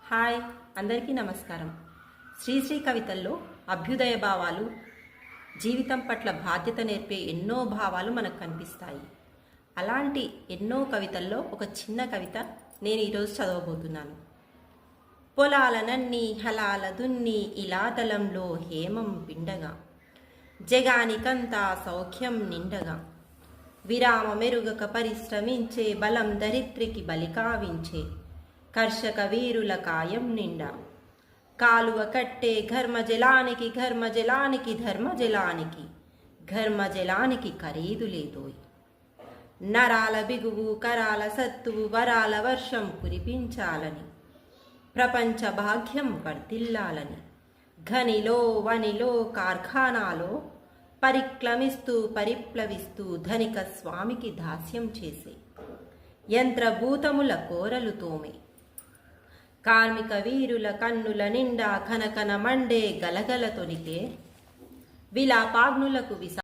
Hi, అందరికీ నమస్కారం. శ్రీశ్రీ కవితల్లో అభ్యుదయ భావాలు, జీవితం పట్ల బాధ్యత నేర్పే ఎన్నో భావాలు మనకు కనిపిస్తాయి. అలాంటి ఎన్నో కవితల్లో ఒక చిన్న కవిత నేను ఈరోజు చదవబోతున్నాను. పొలాలనన్నీ హలాల దున్ని ఇలా తలంలో హేమం పిండగా, జగానికంతా సౌఖ్యం నిండగా, విరామ మెరుగక పరిశ్రమించే బలం దరిత్రికి బలికావించే కర్షక వీరుల కాయం నిండా, కాలువ కట్టే ఘర్మజలానికి ఘర్మజలానికి ధర్మజలానికి ఘర్మజలానికి ఖరీదు లేదోయ్. నరాల బిగువు కరాల సత్తువు వరాల వర్షం కురిపించాలని, ప్రపంచ భాగ్యం వర్ధిల్లాలని, ఘనిలో వనిలో కార్ఖానాలో పరిక్రమిస్తూ పరిప్లవిస్తూ ధనిక స్వామికి దాస్యం చేసే యంత్రభూతముల కోరలు తోమే, కార్మిక వీరుల కన్నుల నిండా కనకన మండే గలగల తొలికే విలాపాగ్నులకు